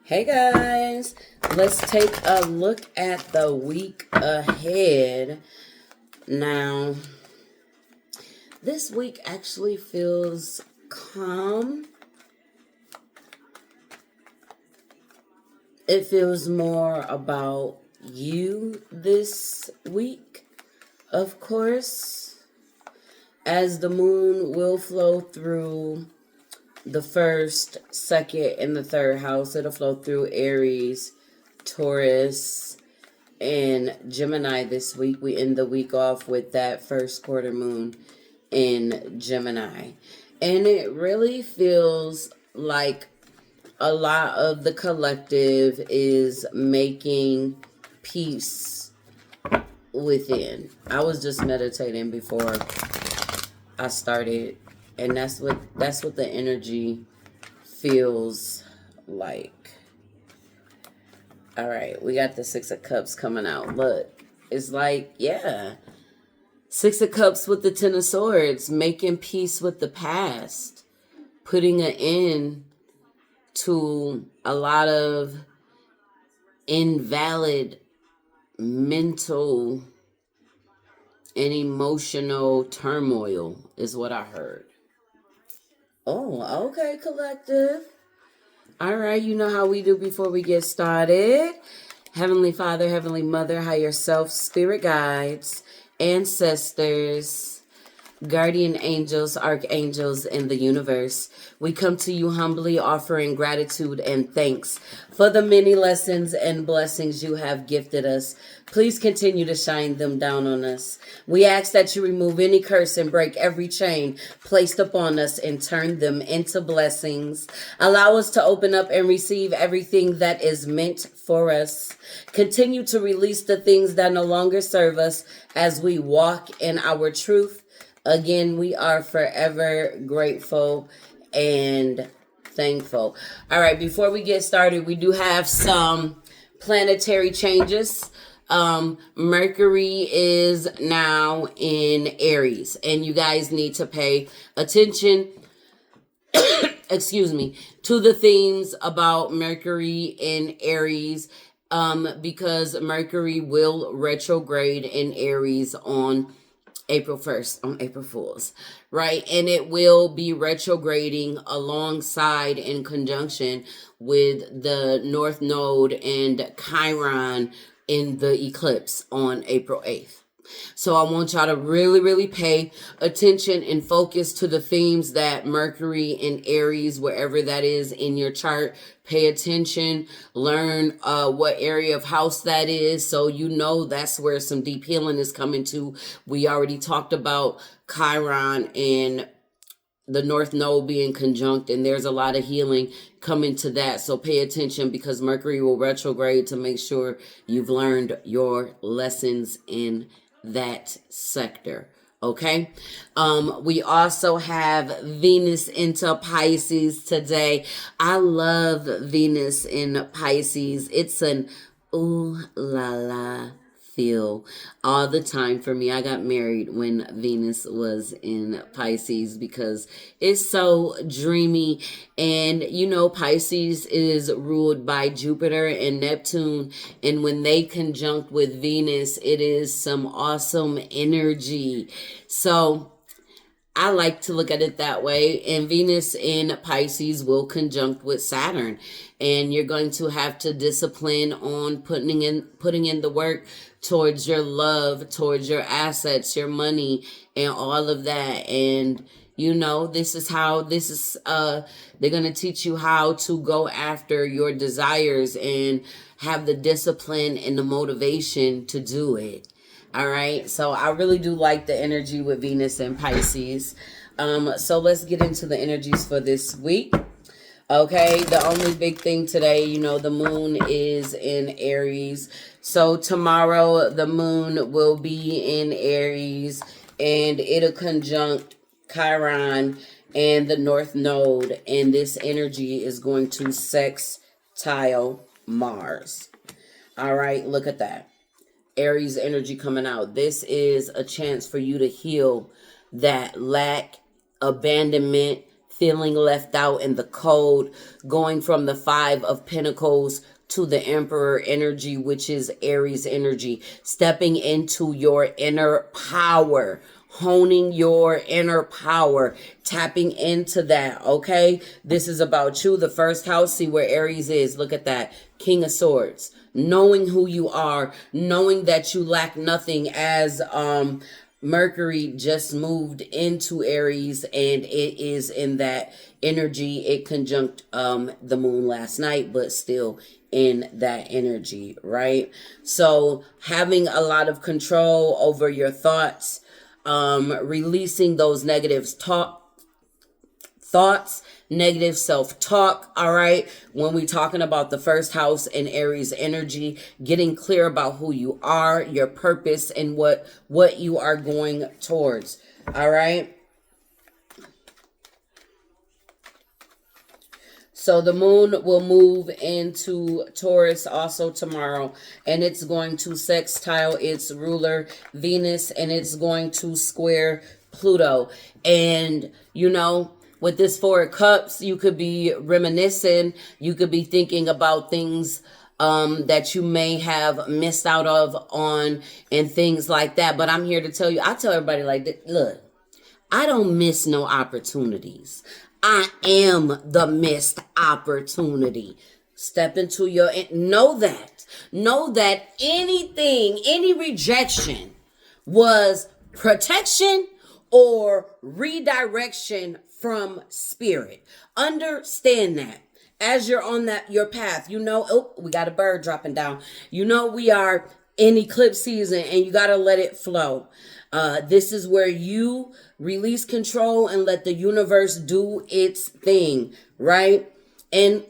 Hey guys, let's take a look at the week ahead. Now, this week actually feels calm. It feels more about you this week, of course, as the moon will flow through the first, second, and the third house. It'll flow through Aries, Taurus, and Gemini this week. We end the week off with that first quarter moon in Gemini. And it really feels like a lot of the collective is making peace within. I was just meditating before I started, and that's what the energy feels like. All right, we got the Six of Cups coming out. Look, it's like, yeah, Six of Cups with the Ten of Swords, making peace with the past, putting an end to a lot of invalid mental and emotional turmoil is what I heard. Oh, okay, collective. All right, you know how we do before we get started. Heavenly Father, Heavenly Mother, higher self, spirit guides, ancestors, guardian angels, archangels in the universe, we come to you humbly offering gratitude and thanks for the many lessons and blessings you have gifted us. Please continue to shine them down on us. We ask that you remove any curse and break every chain placed upon us and turn them into blessings. Allow us to open up and receive everything that is meant for us. Continue to release the things that no longer serve us as we walk in our truth. Again, we are forever grateful and thankful. All right, before we get started, we do have some planetary changes. Mercury is now in Aries, and you guys need to pay attention excuse me, to the themes about Mercury in Aries, because Mercury will retrograde in Aries on April 1st, on April Fool's, right? And it will be retrograding alongside in conjunction with the North Node and Chiron in the eclipse on April 8th. So I want y'all to really, really pay attention and focus to the themes that Mercury in Aries, wherever that is in your chart, pay attention, learn what area of house that is, so you know that's where some deep healing is coming to. We already talked about Chiron and the North Node being conjunct, and there's a lot of healing coming to that. So pay attention, because Mercury will retrograde to make sure you've learned your lessons in that sector. Okay. We also have Venus into Pisces today. I love Venus in Pisces. It's an ooh la la feel all the time for me. I got married when Venus was in Pisces because it's so dreamy. And you know, Pisces is ruled by Jupiter and Neptune, and when they conjunct with Venus, it is some awesome energy. So I like to look at it that way. And Venus in Pisces will conjunct with Saturn, and you're going to have to discipline on putting in the work towards your love, towards your assets, your money, and all of that. And you know, they're going to teach you how to go after your desires and have the discipline and the motivation to do it. All right. So I really do like the energy with Venus and Pisces. So let's get into the energies for this week. Okay. The only big thing today, you know, the moon is in Aries. So tomorrow the moon will be in Aries, and it'll conjunct Chiron and the North Node. And this energy is going to sextile Mars. All right. Look at that. Aries energy coming out. This is a chance for you to heal that lack, abandonment, feeling left out in the cold, going from the Five of Pentacles to the Emperor energy, which is Aries energy, stepping into your inner power, honing your inner power, tapping into that, okay? This is about you. The first house, see where Aries is. Look at that. King of Swords. Knowing who you are, knowing that you lack nothing, as Mercury just moved into Aries, and it is in that energy. It conjunct the moon last night, but still in that energy, right? So having a lot of control over your thoughts, releasing those negative thoughts, negative self-talk, all right? When we're talking about the first house in Aries energy, getting clear about who you are, your purpose, and what you are going towards, all right? So the moon will move into Taurus also tomorrow, and it's going to sextile its ruler, Venus, and it's going to square Pluto. And, you know, with this Four of Cups, you could be reminiscing. You could be thinking about things that you may have missed out on and things like that. But I'm here to tell you, I tell everybody like, look, I don't miss no opportunities. I am the missed opportunity. Step into your, know that anything, any rejection was protection or redirection from spirit. Understand that as you're on your path. You know, oh, we got a bird dropping down. You know, we are in eclipse season, and you got to let it flow. This is where you release control and let the universe do its thing, right? And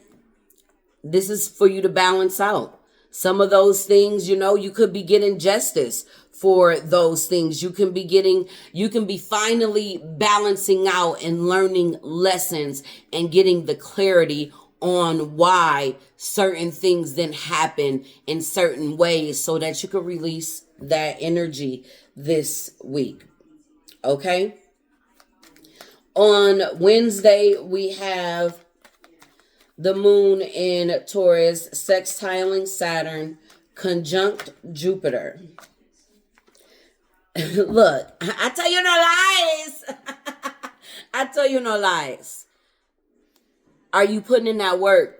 this is for you to balance out some of those things. You know, you could be getting justice for those things. You can be finally balancing out and learning lessons and getting the clarity on why certain things then happen in certain ways, so that you can release that energy this week. Okay? On Wednesday, we have the moon in Taurus sextiling Saturn, conjunct Jupiter. Look, I tell you no lies. I tell you no lies. Are you putting in that work?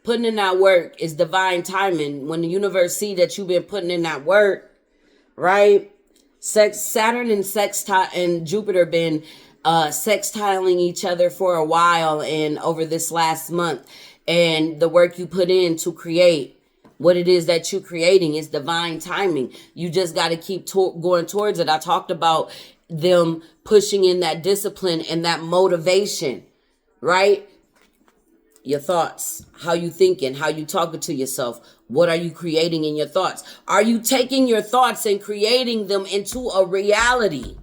Putting in that work is divine timing. When the universe see that you've been putting in that work, right? Saturn and Jupiter been sextiling each other for a while, and over this last month, and the work you put in to create what it is that you're creating is divine timing. You just got to keep going towards it. I talked about them pushing in that discipline and that motivation, right? Your thoughts, how you thinking, how you talking to yourself. What are you creating in your thoughts? Are you taking your thoughts and creating them into a reality?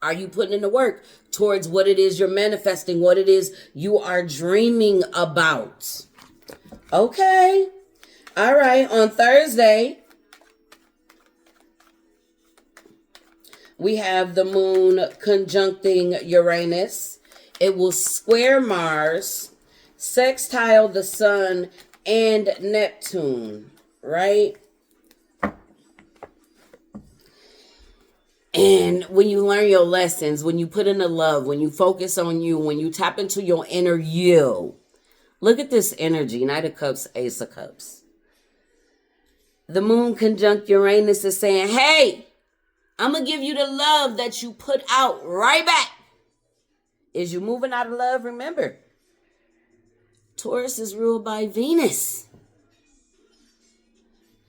Are you putting in the work towards what it is you're manifesting, what it is you are dreaming about? Okay. All right. On Thursday, we have the moon conjuncting Uranus. It will square Mars, sextile the sun and Neptune, right? And when you learn your lessons, when you put in the love, when you focus on you, when you tap into your inner you, look at this energy, Knight of Cups, Ace of Cups. The moon conjunct Uranus is saying, hey, I'm going to give you the love that you put out right back. Is you moving out of love? Remember, Taurus is ruled by Venus.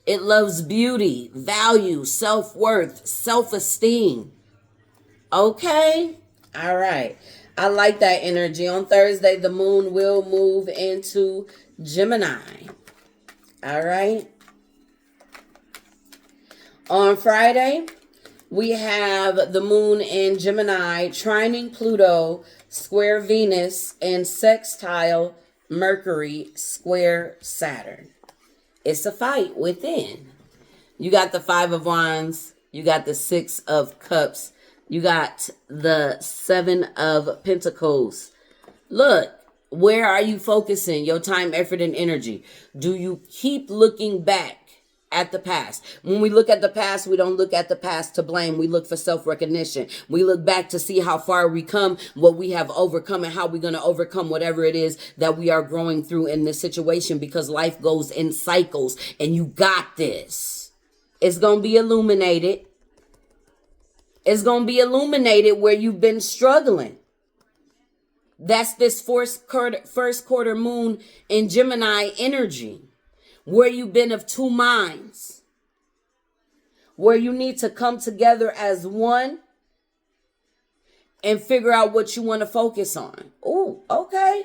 It loves beauty, value, self-worth, self-esteem. Okay? All right. I like that energy. On Thursday, the moon will move into Gemini. All right? On Friday, we have the moon in Gemini, trining Pluto, square Venus, and sextile Mercury, square Saturn. It's a fight within. You got the Five of Wands. You got the Six of Cups. You got the Seven of Pentacles. Look, where are you focusing your time, effort, and energy? Do you keep looking back at the past? When we look at the past, we don't look at the past to blame. We look for self-recognition. We look back to see how far we come, what we have overcome, and how we're going to overcome whatever it is that we are growing through in this situation, because life goes in cycles, and you got this. It's going to be illuminated. It's going to be illuminated where you've been struggling. That's this first quarter moon in Gemini energy, where you've been of two minds, where you need to come together as one and figure out what you want to focus on. Oh, okay.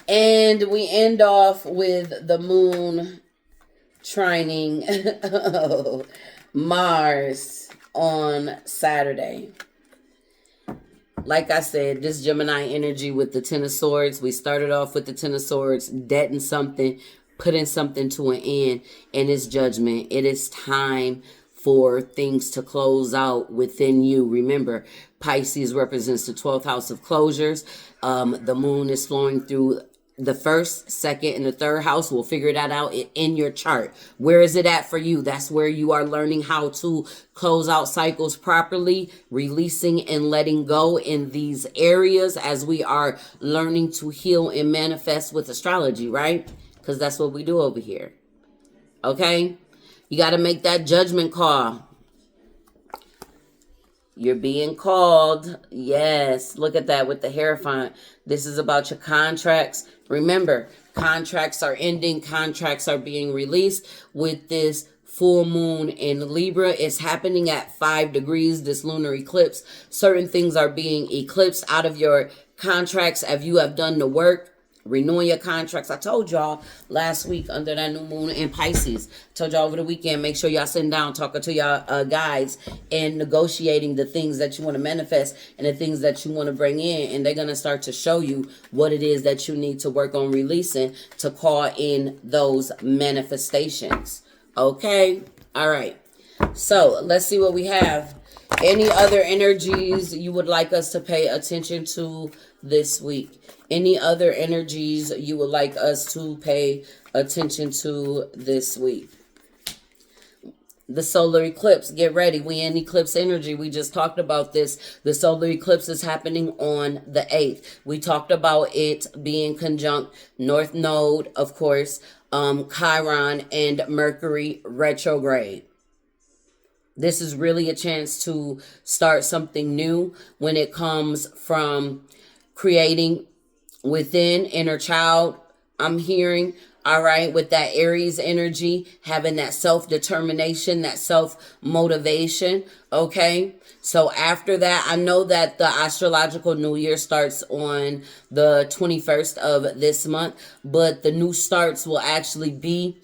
And we end off with the moon trining Mars on Saturday. Like I said, this Gemini energy with the Ten of Swords. We started off with the Ten of Swords, deading something, putting something to an end, and it's judgment. It is time for things to close out within you. Remember, Pisces represents the 12th house of closures. The moon is flowing through the first, second, and the third house. We'll figure that out in your chart. Where is it at for you? That's where you are learning how to close out cycles properly, releasing and letting go in these areas as we are learning to heal and manifest with astrology, right? Because that's what we do over here. Okay? You got to make that judgment call. You're being called. Yes. Look at that with the Hierophant. This is about your contracts. Remember, contracts are ending. Contracts are being released with this full moon in Libra. It's happening at 5 degrees, this lunar eclipse. Certain things are being eclipsed out of your contracts if you have done the work. Renewing your contracts. I told y'all last week under that new moon in Pisces. Told y'all over the weekend, make sure y'all sitting down talking to y'all guides and negotiating the things that you want to manifest and the things that you want to bring in. And they're going to start to show you what it is that you need to work on releasing to call in those manifestations. Okay? All right. So let's see what we have. Any other energies you would like us to pay attention to this week? Any other energies you would like us to pay attention to this week? The solar eclipse. Get ready. We in eclipse energy. We just talked about this. The solar eclipse is happening on the 8th. We talked about it being conjunct North Node, of course, Chiron, and Mercury retrograde. This is really a chance to start something new when it comes from creating within inner child. I'm hearing, all right, with that Aries energy, having that self-determination, that self-motivation, okay? So after that, I know that the astrological new year starts on the 21st of this month, but the new starts will actually be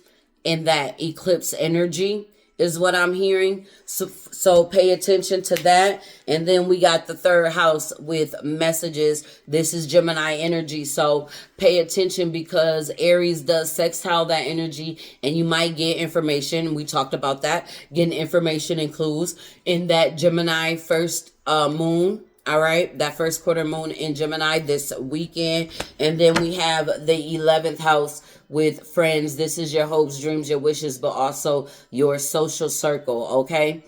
in that eclipse energy, is what I'm hearing. So pay attention to that. And then we got the third house with messages. This is Gemini energy. So pay attention because Aries does sextile that energy and you might get information. We talked about that. Getting information and clues in that Gemini first moon. All right, that first quarter moon in Gemini this weekend. And then we have the 11th house with friends. This is your hopes, dreams, your wishes, but also your social circle, okay?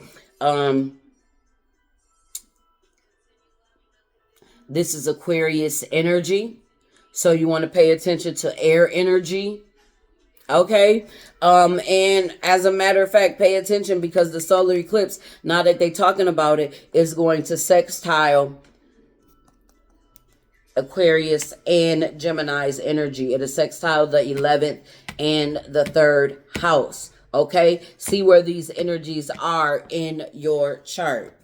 This is Aquarius energy. So you want to pay attention to air energy. Okay. And as a matter of fact, pay attention because the solar eclipse, now that they're talking about it, is going to sextile Aquarius and Gemini's energy. It is sextile the 11th and the 3rd house. Okay. See where these energies are in your chart.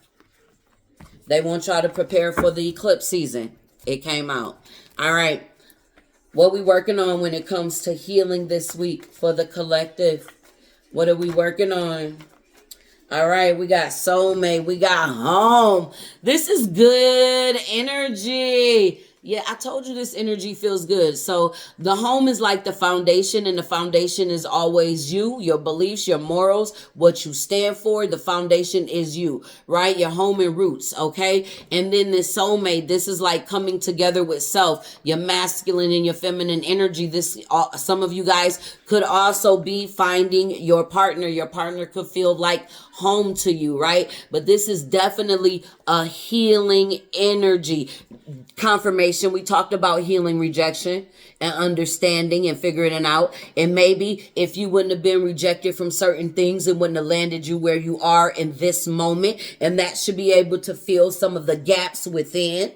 They want y'all to prepare for the eclipse season. It came out. All right. What we working on when it comes to healing this week for the collective? What are we working on? All right, we got soulmate. We got home. This is good energy. Yeah, I told you this energy feels good. So the home is like the foundation, and the foundation is always you, your beliefs, your morals, what you stand for. The foundation is you, right? Your home and roots, okay? And then this soulmate, this is like coming together with self, your masculine and your feminine energy. This, some of you guys could also be finding your partner. Your partner could feel like home to you, right? But this is definitely a healing energy. Confirmation. We talked about healing rejection and understanding and figuring it out. And maybe if you wouldn't have been rejected from certain things, it wouldn't have landed you where you are in this moment. And that should be able to fill some of the gaps within,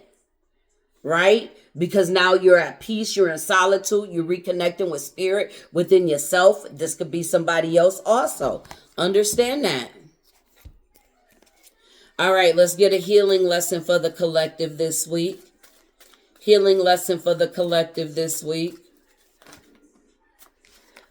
right? Because now you're at peace, you're in solitude, you're reconnecting with spirit within yourself. This could be somebody else also. Understand that. All right, let's get a healing lesson for the collective this week. Healing lesson for the collective this week.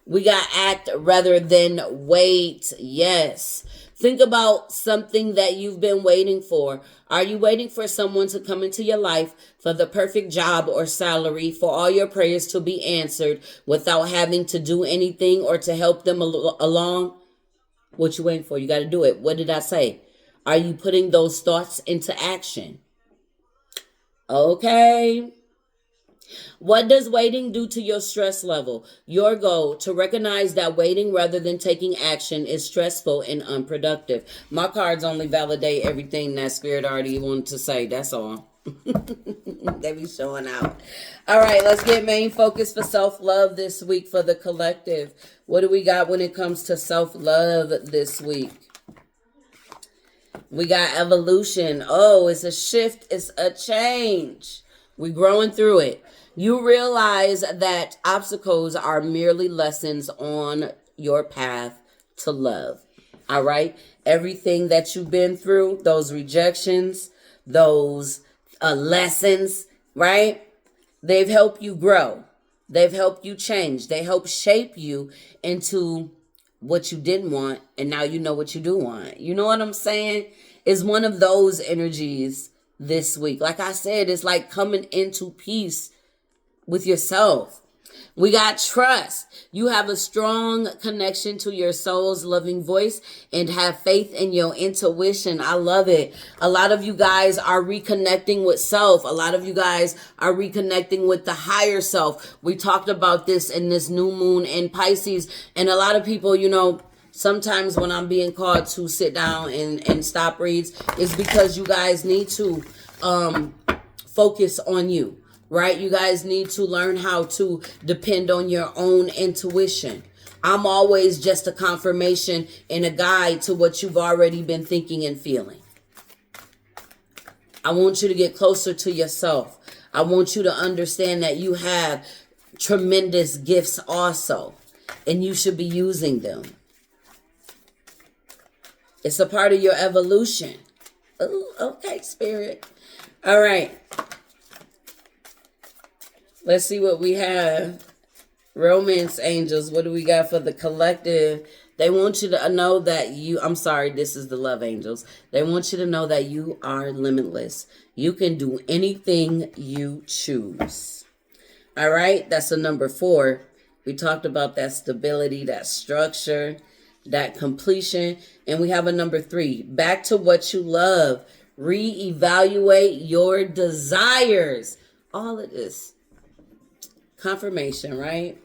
We got act rather than wait. Yes. Think about something that you've been waiting for. Are you waiting for someone to come into your life for the perfect job or salary, for all your prayers to be answered without having to do anything or to help them along? What you waiting for? You got to do it. What did I say? Are you putting those thoughts into action? Okay. What does waiting do to your stress level? Your goal to recognize that waiting rather than taking action is stressful and unproductive. My cards only validate everything that spirit already wanted to say. That's all. They be showing out. All right, let's get main focus for self-love this week for the collective. What do we got when it comes to self-love this week? We got evolution. Oh, it's a shift. It's a change. We're growing through it. You realize that obstacles are merely lessons on your path to love. All right? Everything that you've been through, those rejections, those lessons, right? They've helped you grow. They've helped you change. They help shape you into what you didn't want, and now you know what you do want. You know what I'm saying? It's one of those energies this week. Like I said, it's like coming into peace with yourself. We got trust. You have a strong connection to your soul's loving voice and have faith in your intuition. I love it. A lot of you guys are reconnecting with self. A lot of you guys are reconnecting with the higher self. We talked about this in this new moon in Pisces. And a lot of people, you know, sometimes when I'm being called to sit down and stop reads, is because you guys need to focus on you. Right? You guys need to learn how to depend on your own intuition. I'm always just a confirmation and a guide to what you've already been thinking and feeling. I want you to get closer to yourself. I want you to understand that you have tremendous gifts also, and you should be using them. It's a part of your evolution. Ooh, okay, spirit. All right. Let's see what we have. Romance angels. What do we got for the collective? They want you to know that I'm sorry, this is the love angels. They want you to know that you are limitless. You can do anything you choose. All right, that's a number 4. We talked about that stability, that structure, that completion. And we have a number 3. Back to what you love. Reevaluate your desires. All of this. Confirmation, right?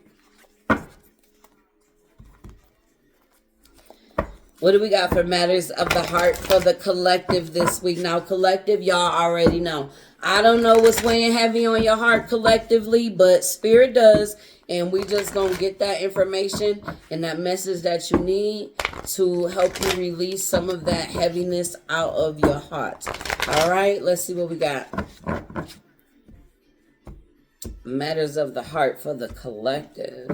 What do we got for matters of the heart for the collective this week? Now, collective, y'all already know. I don't know what's weighing heavy on your heart collectively, but spirit does. And we just gonna get that information and that message that you need to help you release some of that heaviness out of your heart. All right, let's see what we got. Matters of the heart for the collective.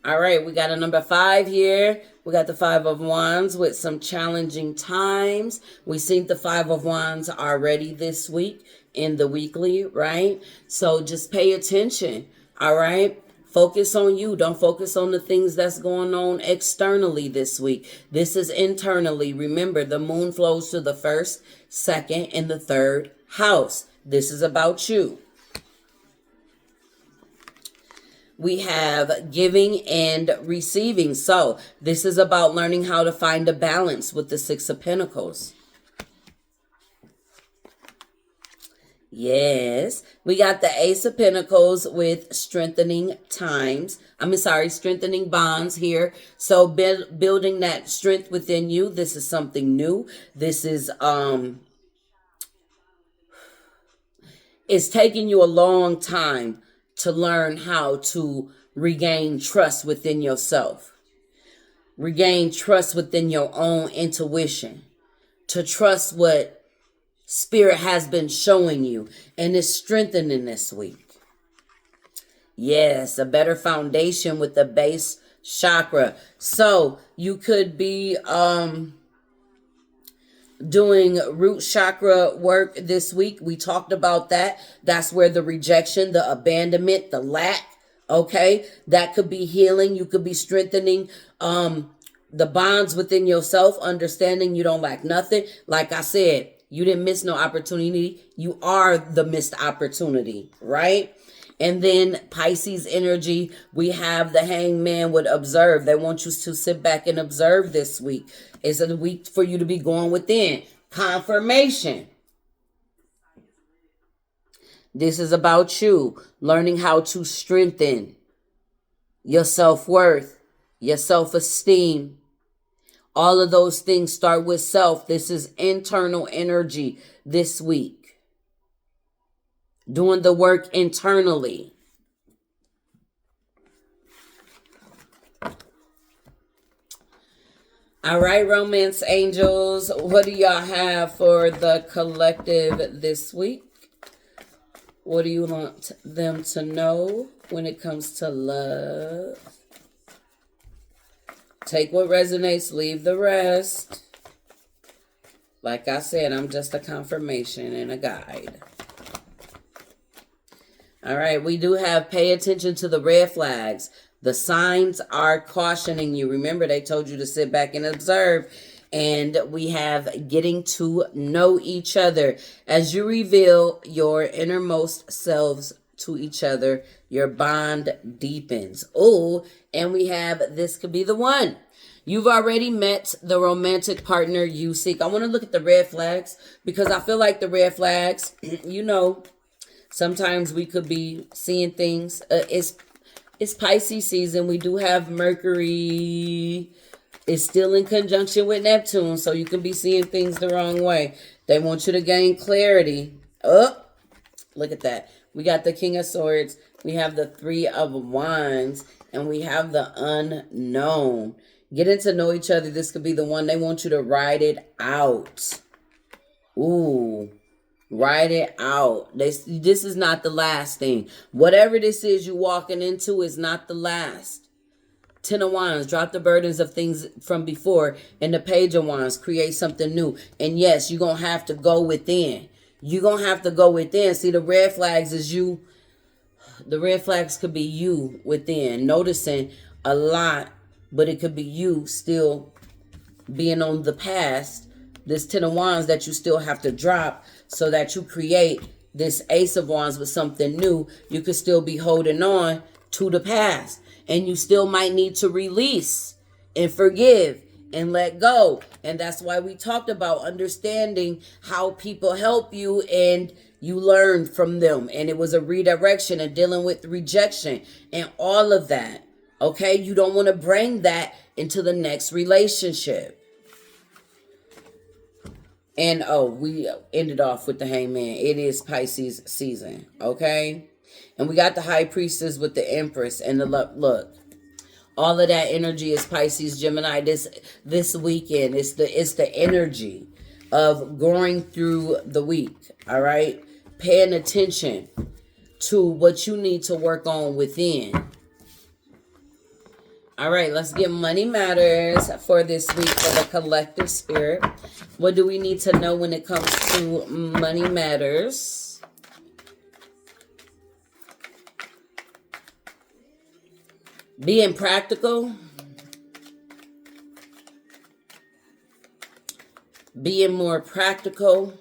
All right, we got a number 5 here. We got the 5 of Wands with some challenging times. We seen the 5 of Wands already this week in the weekly, right? So just pay attention, all right? Focus on you. Don't focus on the things that's going on externally this week. This is internally. Remember, the moon flows to the 1st, 2nd, and the 3rd house. This is about you. We have giving and receiving. So this is about learning how to find a balance with the Six of Pentacles. Yes, we got the Ace of Pentacles with strengthening strengthening bonds here. So building that strength within you. This is something new. This is it's taking you a long time to learn how to regain trust within yourself. Regain trust within your own intuition. To trust what Spirit has been showing you, and it's strengthening this week. Yes, a better foundation with the base chakra. So you could be doing root chakra work this week. We talked about that. That's where the rejection, the abandonment, the lack, okay, that could be healing. You could be strengthening the bonds within yourself, understanding you don't lack nothing. Like I said, you didn't miss no opportunity. You are the missed opportunity, right? And then Pisces energy, we have the Hangman would observe. They want you to sit back and observe this week. It's a week for you to be going within. Confirmation. This is about you learning how to strengthen your self-worth, your self-esteem. All of those things start with self. This is internal energy this week. Doing the work internally. All right, romance angels. What do y'all have for the collective this week? What do you want them to know when it comes to love? Take what resonates, leave the rest. Like I said, I'm just a confirmation and a guide. All right, we do have pay attention to the red flags. The signs are cautioning you. Remember, they told you to sit back and observe. And we have getting to know each other. As you reveal your innermost selves to each other, your bond deepens. Oh, and we have this could be the one. You've already met the romantic partner you seek. I want to look at the red flags because I feel like the red flags, you know, sometimes we could be seeing things. It's Pisces season. We do have Mercury. It's still in conjunction with Neptune, so you can be seeing things the wrong way. They want you to gain clarity. Oh, look at that. We got the King of Swords. We have the Three of Wands. And we have the unknown. Getting to know each other. This could be the one. They want you to ride it out. Ooh. Write it out. This is not the last thing. Whatever this is you're walking into is not the last. Ten of Wands, drop the burdens of things from before. And the Page of Wands, create something new. And yes, you're going to have to go within. You're going to have to go within. See, the red flags is you. The red flags could be you within. Noticing a lot, but it could be you still being on the past. This Ten of Wands that you still have to drop so that you create this Ace of Wands with something new. You could still be holding on to the past. And you still might need to release and forgive and let go. And that's why we talked about understanding how people help you and you learn from them. And it was a redirection and dealing with rejection and all of that. Okay? You don't want to bring that into the next relationship. And we ended off with the Hangman. It is Pisces season, okay? And we got the High Priestess with the Empress and the look. All of that energy is Pisces, Gemini. This weekend, it's the energy of going through the week. All right, paying attention to what you need to work on within. All right, let's get money matters for this week for the collective spirit. What do we need to know when it comes to money matters? Being practical. Being more practical.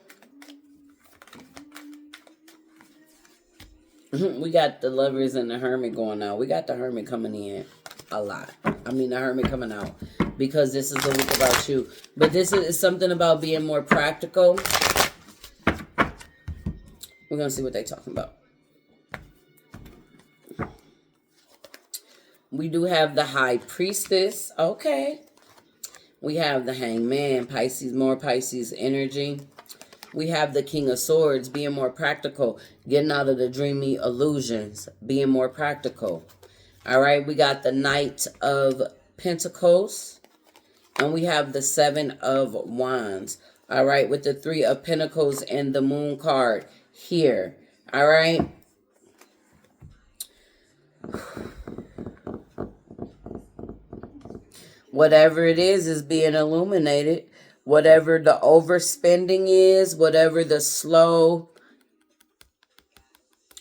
We got the Lovers and the Hermit going out. We got the Hermit coming in a lot. I mean, the Hermit coming out. Because this is a week about you. But this is something about being more practical. We're going to see what they're talking about. We do have the High Priestess. Okay. We have the Hangman. Pisces, more Pisces energy. We have the King of Swords, being more practical, getting out of the dreamy illusions, being more practical. All right, we got the Knight of Pentacles, and we have the Seven of Wands. All right, with the Three of Pentacles and the Moon card here. All right. Whatever it is being illuminated. Whatever the overspending is, whatever the slow,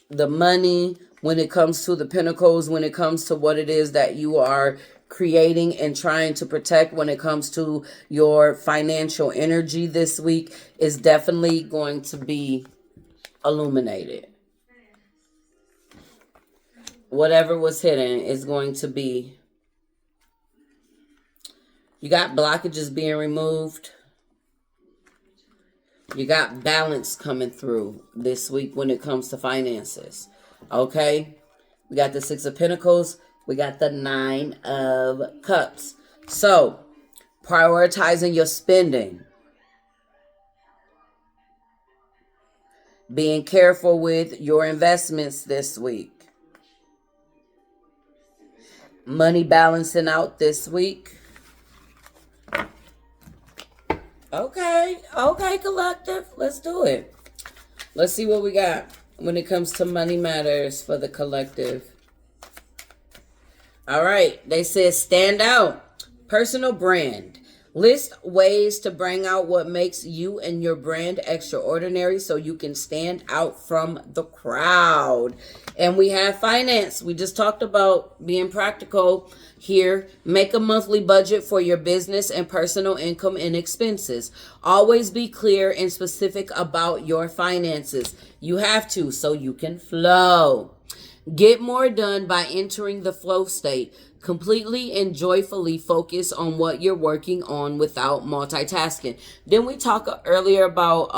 the money, when it comes to the pentacles, when it comes to what it is that you are creating and trying to protect, when it comes to your financial energy this week, is definitely going to be illuminated. Whatever was hidden is going to be. You got blockages being removed. You got balance coming through this week when it comes to finances. Okay? We got the Six of Pentacles. We got the Nine of Cups. So, prioritizing your spending. Being careful with your investments this week. Money balancing out this week. Okay, collective. Let's do it. Let's see what we got when it comes to money matters for the collective. All right, they said stand out. Personal brand. List ways to bring out what makes you and your brand extraordinary so you can stand out from the crowd. And we have finance. We just talked about being practical here. Make a monthly budget for your business and personal income and expenses. Always be clear and specific about your finances. You have to, so you can flow. Get more done by entering the flow state. Completely and joyfully focus on what you're working on without multitasking. Didn't we talk earlier about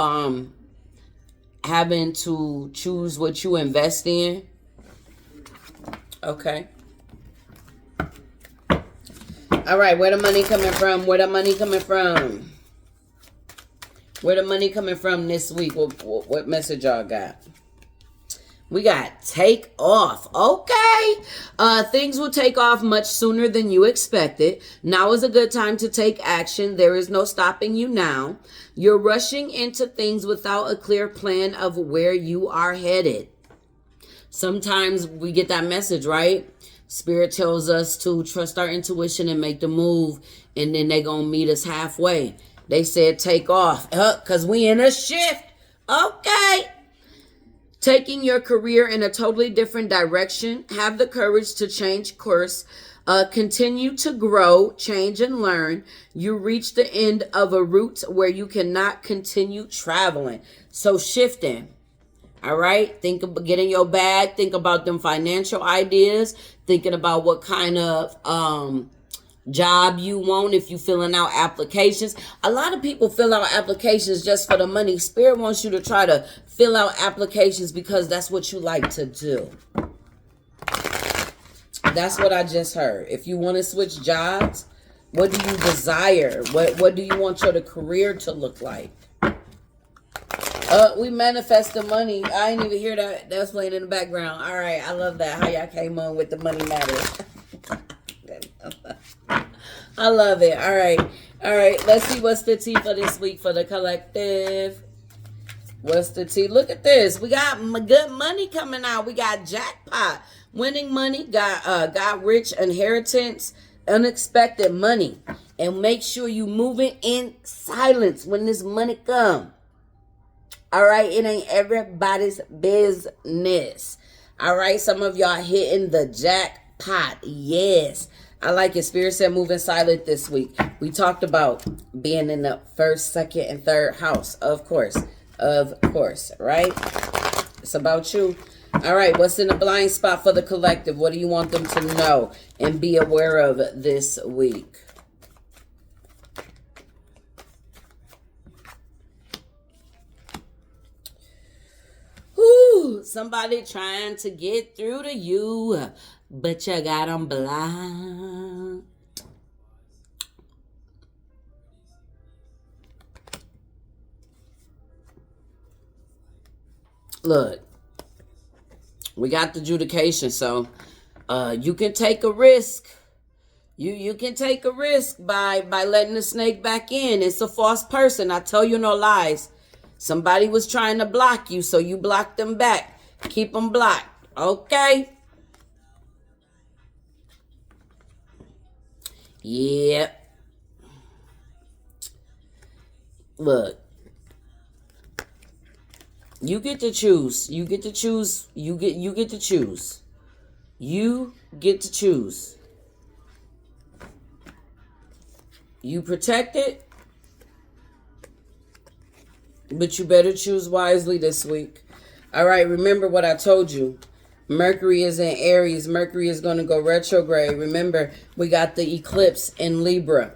having to choose what you invest in? Okay. All right, where the money coming from? Where the money coming from? Where the money coming from this week? What message y'all got? We got take off. Okay. Things will take off much sooner than you expected. Now is a good time to take action. There is no stopping you now. You're rushing into things without a clear plan of where you are headed. Sometimes we get that message, right? Spirit tells us to trust our intuition and make the move, and then they gonna meet us halfway. They said take off, because we in a shift. Okay. Taking your career in a totally different direction. Have the courage to change course. Continue to grow, change, and learn. You reach the end of a route where you cannot continue traveling. So shifting. All right. Think about getting your bag. Think about them financial ideas. Thinking about what kind of job you want, if you filling out applications. A lot of people fill out applications just for the money. Spirit wants you to try to fill out applications because that's what you like to do. That's what I just heard. If you want to switch jobs, what do you desire? What do you want your career to look like? We manifest the money. I didn't even hear that. That was playing in the background. All right, I love that. How y'all came on with the money matters. I love it. All right. Let's see what's the tea for this week for the collective. What's the tea? Look at this. We got good money coming out. We got jackpot, winning money, got rich, inheritance, unexpected money. And make sure you moving in silence when this money come. All right, it ain't everybody's business. All right, some of y'all hitting the jackpot. Yes. I like it. Spirit said moving silent this week. We talked about being in the first, second, and third house. Of course, right? It's about you. All right, what's in the blind spot for the collective? What do you want them to know and be aware of this week? Whew, somebody trying to get through to you, but you got them blind. Look, we got the adjudication, so you can take a risk. You can take a risk by letting the snake back in. It's a false person. I tell you no lies. Somebody was trying to block you, so you blocked them back. Keep them blocked, okay? Yep. Look. You get to choose. You get to choose. You get to choose. You get to choose. You protect it, but you better choose wisely this week. All right, remember what I told you. Mercury is in Aries. Mercury is going to go retrograde. Remember, we got the eclipse in Libra.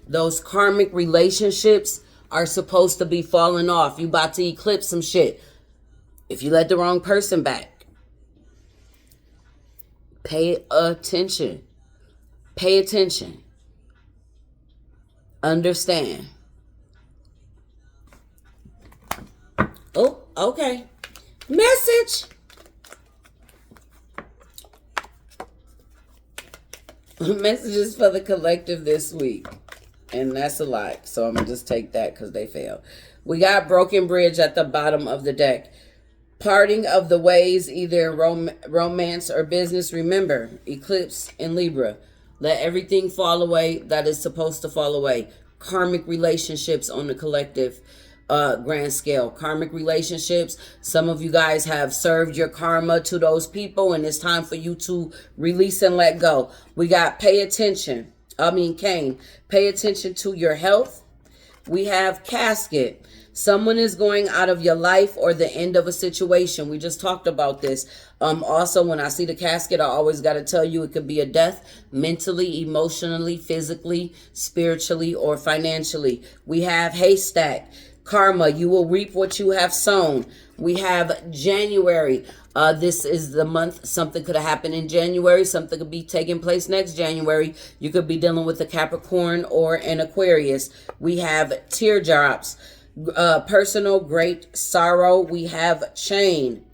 Those karmic relationships are supposed to be falling off. You about to eclipse some shit. If you let the wrong person back, pay attention. Pay attention. Understand. Oh, okay. Message. Messages for the collective this week. And that's a lot. So I'm going to just take that because they failed. We got broken bridge at the bottom of the deck. Parting of the ways, either romance or business. Remember, eclipse in Libra. Let everything fall away that is supposed to fall away. Karmic relationships on the collective grand scale. Karmic relationships. Some of you guys have served your karma to those people, and it's time for you to release and let go. We got Cain. Pay attention to your health. We have casket. Someone is going out of your life or the end of a situation. We just talked about this. Also, when I see the casket, I always got to tell you it could be a death mentally, emotionally, physically, spiritually, or financially. We have haystack. Karma. You will reap what you have sown. We have January. This is the month. Something could have happened in January. Something could be taking place next January. You could be dealing with a Capricorn or an Aquarius. We have teardrops. Personal great sorrow. We have chain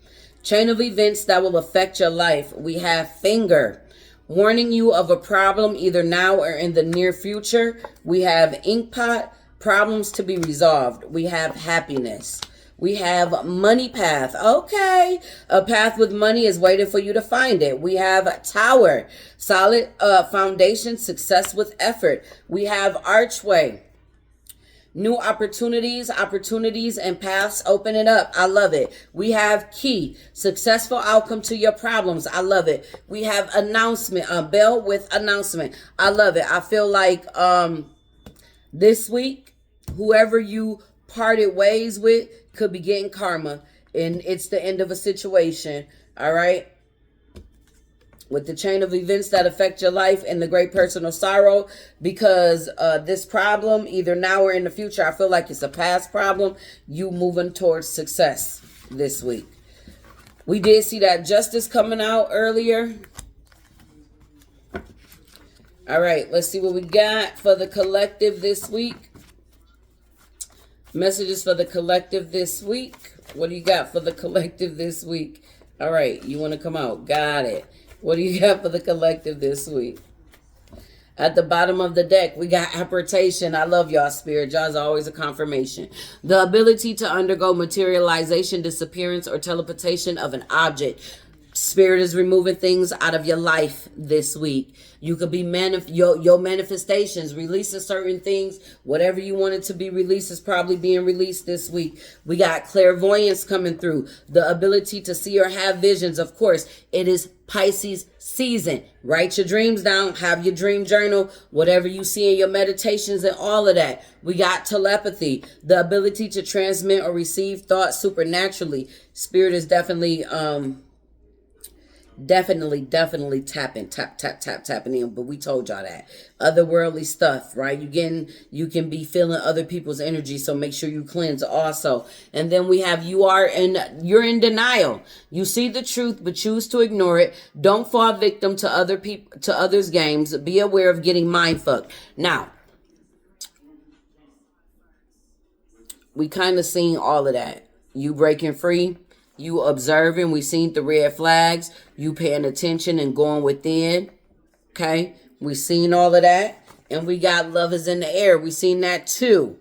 of events that will affect your life. We have finger, warning you of a problem either now or in the near future. We have inkpot, problems to be resolved. We have happiness. We have money path. Okay, a path with money is waiting for you to find it. We have tower, solid foundation, success with effort. We have archway. New opportunities and paths opening up. I love it. We have key, successful outcome to your problems. I love it. We have announcement, bell with announcement. I love it. I feel like this week, whoever you parted ways with could be getting karma, and it's the end of a situation. All right. With the chain of events that affect your life and the great personal sorrow, because this problem, either now or in the future, I feel like it's a past problem. You moving towards success this week. We did see that justice coming out earlier. All right, let's see what we got for the collective this week. Messages for the collective this week. What do you got for the collective this week? All right, you want to come out. Got it. What do you got for the collective this week? At the bottom of the deck, we got apportation. I love y'all, spirit. Y'all's always a confirmation. The ability to undergo materialization, disappearance, or teleportation of an object. Spirit is removing things out of your life this week. You could be your manifestations, releasing certain things. Whatever you wanted to be released is probably being released this week. We got clairvoyance coming through. The ability to see or have visions. Of course, it is Pisces season. Write your dreams down. Have your dream journal. Whatever you see in your meditations and all of that. We got telepathy. The ability to transmit or receive thoughts supernaturally. Spirit is definitely Definitely tapping in. But we told y'all that otherworldly stuff, right? You can be feeling other people's energy, so make sure you cleanse also. And then we have you're in denial. You see the truth but choose to ignore it. Don't fall victim to others' games. Be aware of getting mind fucked. Now, we kind of seen all of that. You breaking free, you observing, we seen the red flags, you paying attention and going within. Okay, we seen all of that. And we got love is in the air. We seen that too.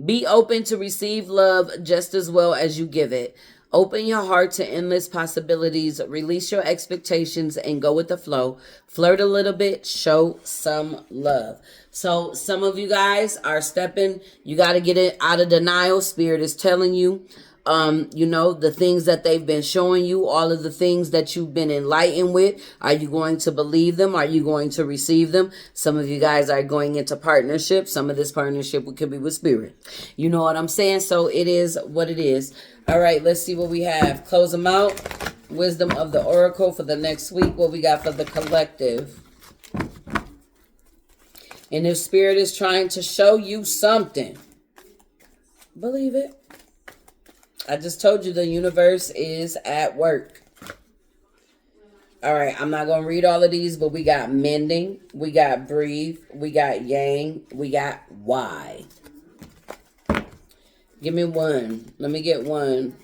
Be open to receive love just as well as you give it. Open your heart to endless possibilities. Release your expectations and go with the flow. Flirt a little bit. Show some love. So some of you guys are stepping. You got to get it out of denial. Spirit is telling you. The things that they've been showing you, all of the things that you've been enlightened with. Are you going to believe them? Are you going to receive them? Some of you guys are going into partnership. Some of this partnership could be with spirit. You know what I'm saying? So it is what it is. All right, let's see what we have. Close them out. Wisdom of the Oracle for the next week. What we got for the collective. And if spirit is trying to show you something, believe it. I just told you the universe is at work. All right, I'm not going to read all of these, but we got mending, we got breathe, we got yang, we got why. Give me one. Let me get one.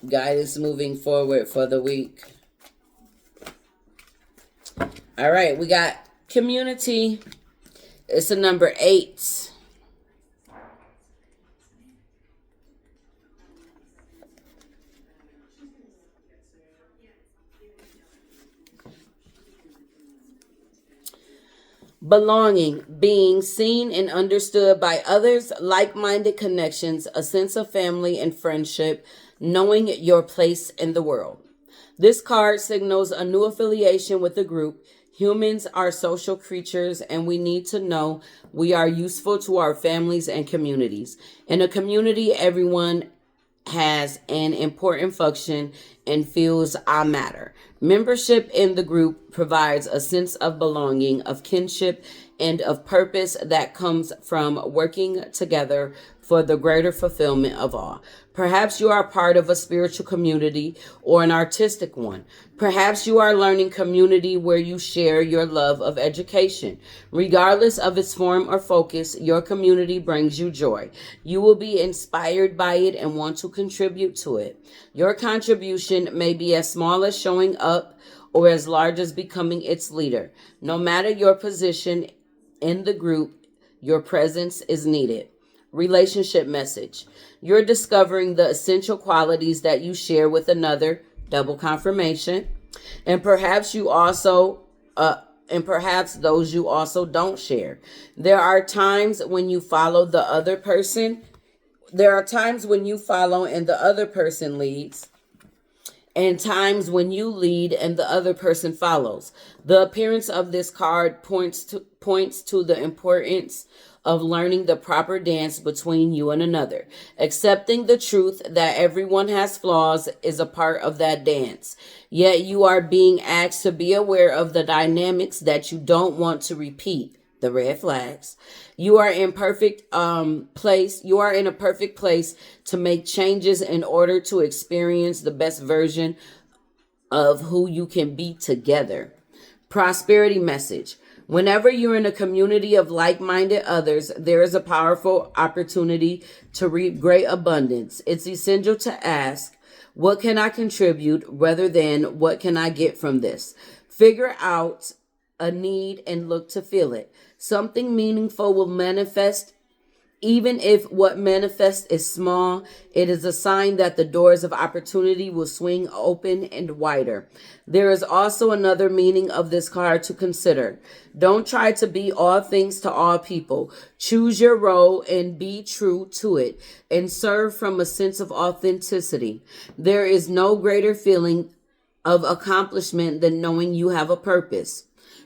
Guidance moving forward for the week. All right, we got community. It's a number 8. Belonging, being seen and understood by others, like-minded connections, a sense of family and friendship, knowing your place in the world. This card signals a new affiliation with the group. Humans are social creatures, and we need to know we are useful to our families and communities. In a community, everyone has an important function and feels I matter. Membership in the group provides a sense of belonging, of kinship, and of purpose that comes from working together for the greater fulfillment of all. Perhaps you are part of a spiritual community or an artistic one. Perhaps you are a learning community where you share your love of education. Regardless of its form or focus, your community brings you joy. You will be inspired by it and want to contribute to it. Your contribution may be as small as showing up or as large as becoming its leader. No matter your position in the group, your presence is needed. Relationship message. You're discovering the essential qualities that you share with another, double confirmation. And perhaps those you also don't share. There are times when you follow the other person. There are times when you follow and the other person leads, and times when you lead and the other person follows. The appearance of this card points to the importance of learning the proper dance between you and another. Accepting the truth that everyone has flaws is a part of that dance. Yet you are being asked to be aware of the dynamics that you don't want to repeat. The red flags. You are in perfect place. You are in a perfect place to make changes in order to experience the best version of who you can be together. Prosperity message. Whenever you're in a community of like-minded others, there is a powerful opportunity to reap great abundance. It's essential to ask, what can I contribute rather than what can I get from this? Figure out a need and look to fill it. Something meaningful will manifest. Even if what manifests is small, it is a sign that the doors of opportunity will swing open and wider. There is also another meaning of this card to consider. Don't try to be all things to all people. Choose your role and be true to it, and serve from a sense of authenticity. There is no greater feeling of accomplishment than knowing you have a purpose.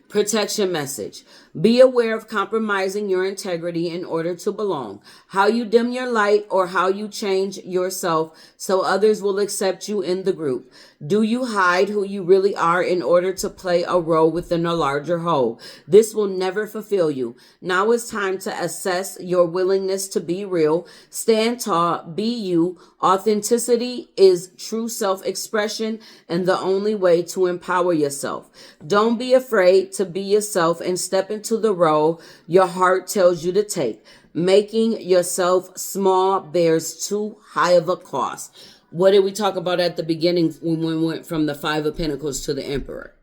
Protection message. Be aware of compromising your integrity in order to belong. How you dim your light or how you change yourself so others will accept you in the group. Do you hide who you really are in order to play a role within a larger whole? This will never fulfill you. Now it's time to assess your willingness to be real. Stand tall, be you. Authenticity is true self-expression and the only way to empower yourself. Don't be afraid to be yourself and step into the role your heart tells you to take. Making yourself small bears too high of a cost. What did we talk about at the beginning when we went from the Five of Pentacles to the Emperor?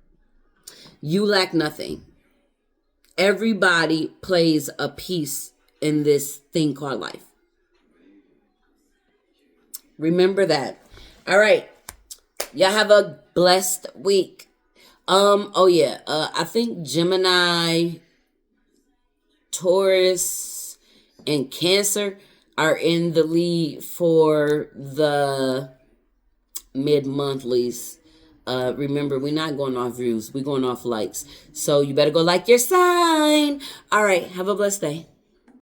You lack nothing. Everybody plays a piece in this thing called life. Remember that. All right. Y'all have a blessed week. I think Gemini, Taurus, and Cancer are in the lead for the mid-monthlies. Remember, we're not going off views. We're going off likes. So you better go like your sign. All right. Have a blessed day.